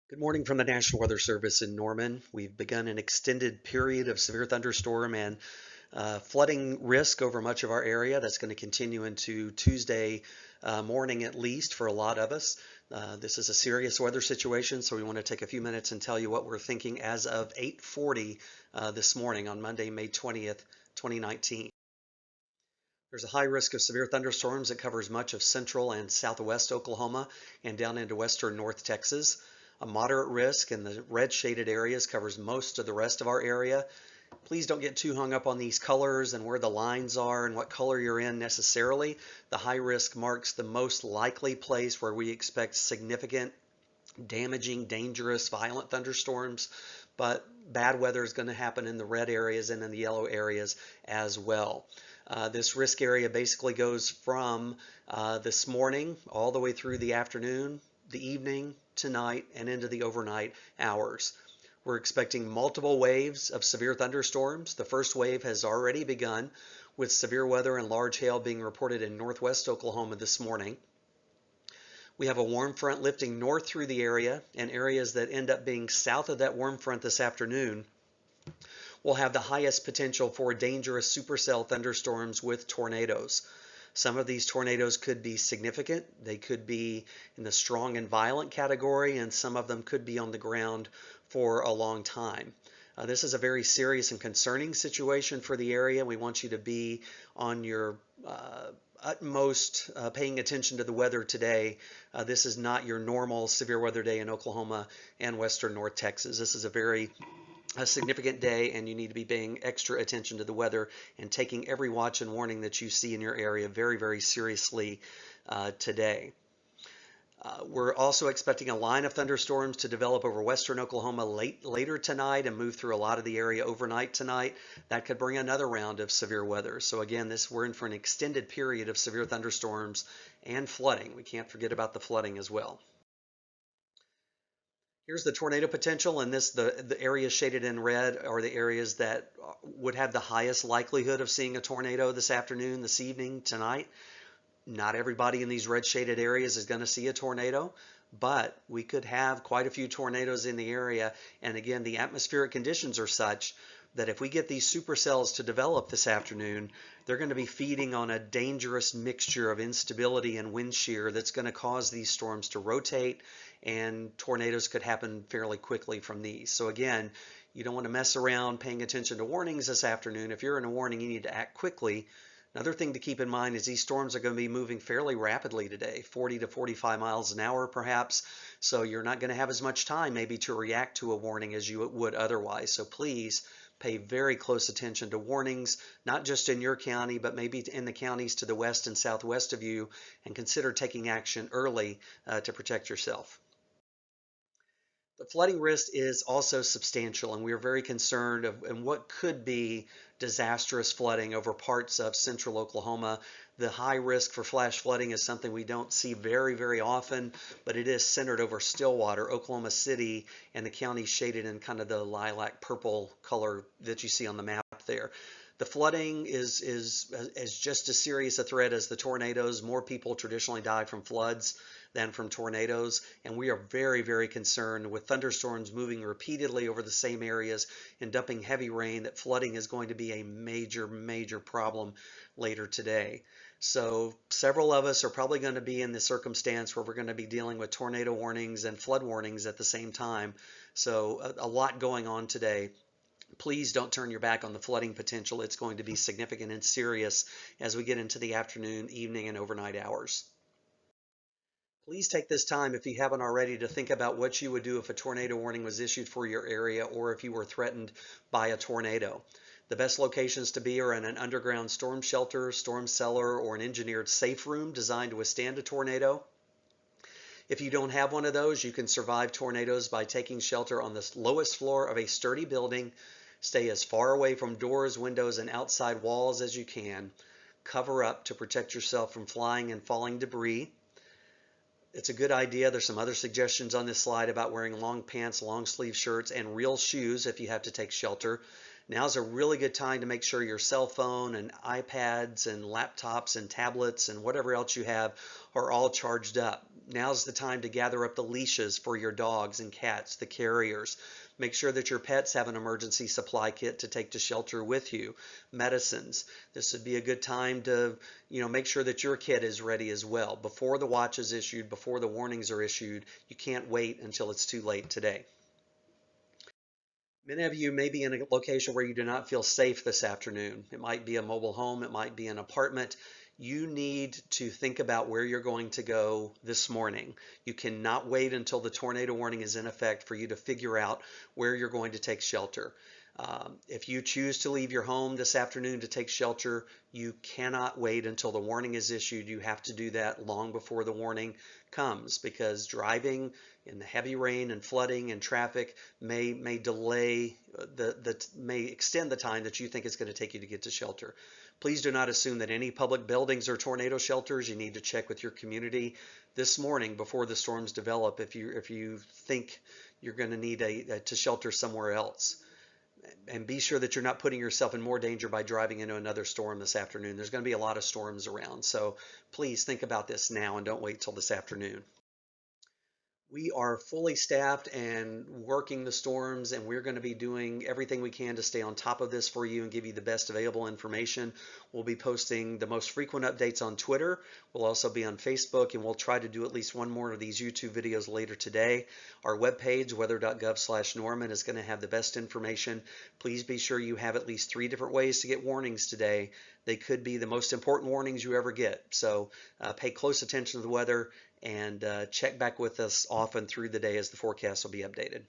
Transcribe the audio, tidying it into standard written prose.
Good morning from the National Weather Service in Norman. We've begun an extended period of severe thunderstorm and flooding risk over much of our area. That's going to continue into Tuesday morning at least for a lot of us. This is a serious weather situation, so we want to take a few minutes and tell you what we're thinking as of 8:40 this morning on Monday, May 20th, 2019. There's a high risk of severe thunderstorms that covers much of central and southwest Oklahoma and down into western North Texas. A moderate risk in the red shaded areas covers most of the rest of our area. Please don't get too hung up on these colors and where the lines are and what color you're in necessarily. The high risk marks the most likely place where we expect significant, damaging, dangerous, violent thunderstorms, but bad weather is going to happen in the red areas and in the yellow areas as well. This risk area basically goes from this morning all the way through the afternoon, the evening, tonight, and into the overnight hours. We're expecting multiple waves of severe thunderstorms. The first wave has already begun, with severe weather and large hail being reported in northwest Oklahoma this morning. We have a warm front lifting north through the area, and areas that end up being south of that warm front this afternoon will have the highest potential for dangerous supercell thunderstorms with tornadoes. Some of these tornadoes could be significant. They could be in the strong and violent category, and some of them could be on the ground for a long time. This is a very serious and concerning situation for the area. We want you to be on your utmost paying attention to the weather today. This is not your normal severe weather day in Oklahoma and western North Texas. This is a significant day, and you need to be paying extra attention to the weather and taking every watch and warning that you see in your area very, very seriously today. We're also expecting a line of thunderstorms to develop over western Oklahoma later tonight and move through a lot of the area overnight tonight. That could bring another round of severe weather. So again, we're in for an extended period of severe thunderstorms and flooding. We can't forget about the flooding as well. Here's the tornado potential, and the areas shaded in red are the areas that would have the highest likelihood of seeing a tornado this afternoon, this evening, tonight. Not everybody in these red shaded areas is going to see a tornado, but we could have quite a few tornadoes in the area. And again, the atmospheric conditions are such that if we get these supercells to develop this afternoon, they're going to be feeding on a dangerous mixture of instability and wind shear that's going to cause these storms to rotate, and tornadoes could happen fairly quickly from these. So again, you don't want to mess around paying attention to warnings this afternoon. If you're in a warning, you need to act quickly. Another thing to keep in mind is these storms are going to be moving fairly rapidly today, 40 to 45 miles an hour perhaps. So you're not going to have as much time maybe to react to a warning as you would otherwise. So please pay very close attention to warnings, not just in your county, but maybe in the counties to the west and southwest of you, and consider taking action early to protect yourself. The flooding risk is also substantial, and we are very concerned in what could be disastrous flooding over parts of central Oklahoma. The high risk for flash flooding is something we don't see very, very often, but it is centered over Stillwater, Oklahoma City, and the county shaded in kind of the lilac purple color that you see on the map there. The flooding is just as serious a threat as the tornadoes. More people traditionally die from floods than from tornadoes, and we are very, very concerned with thunderstorms moving repeatedly over the same areas and dumping heavy rain that flooding is going to be a major, major problem later today. So several of us are probably going to be in the circumstance where we're going to be dealing with tornado warnings and flood warnings at the same time. So a lot going on today. Please don't turn your back on the flooding potential. It's going to be significant and serious as we get into the afternoon, evening, and overnight hours. Please take this time, if you haven't already, to think about what you would do if a tornado warning was issued for your area or if you were threatened by a tornado. The best locations to be are in an underground storm shelter, storm cellar, or an engineered safe room designed to withstand a tornado. If you don't have one of those, you can survive tornadoes by taking shelter on the lowest floor of a sturdy building. Stay as far away from doors, windows, and outside walls as you can. Cover up to protect yourself from flying and falling debris. It's a good idea. There's some other suggestions on this slide about wearing long pants, long sleeve shirts, and real shoes if you have to take shelter. Now's a really good time to make sure your cell phone and iPads and laptops and tablets and whatever else you have are all charged up. Now's the time to gather up the leashes for your dogs and cats, the carriers. Make sure that your pets have an emergency supply kit to take to shelter with you. Medicines. This would be a good time to, make sure that your kit is ready as well. Before the watch is issued, before the warnings are issued, you can't wait until it's too late today. Many of you may be in a location where you do not feel safe this afternoon. It might be a mobile home, it might be an apartment. You need to think about where you're going to go this morning. You cannot wait until the tornado warning is in effect for you to figure out where you're going to take shelter. If you choose to leave your home this afternoon to take shelter, you cannot wait until the warning is issued. You have to do that long before the warning comes, because driving in the heavy rain and flooding and traffic may delay may extend the time that you think it's going to take you to get to shelter. Please do not assume that any public buildings are tornado shelters. You need to check with your community this morning before the storms develop if you think you're going to need to shelter somewhere else. And be sure that you're not putting yourself in more danger by driving into another storm this afternoon. There's going to be a lot of storms around, so please think about this now and don't wait till this afternoon. We are fully staffed and working the storms, and we're going to be doing everything we can to stay on top of this for you and give you the best available information. We'll be posting the most frequent updates on Twitter. We'll also be on Facebook, and we'll try to do at least one more of these YouTube videos later today. Our webpage, weather.gov/Norman, is going to have the best information. Please be sure you have at least 3 different ways to get warnings today. They could be the most important warnings you ever get. So pay close attention to the weather and check back with us often through the day as the forecast will be updated.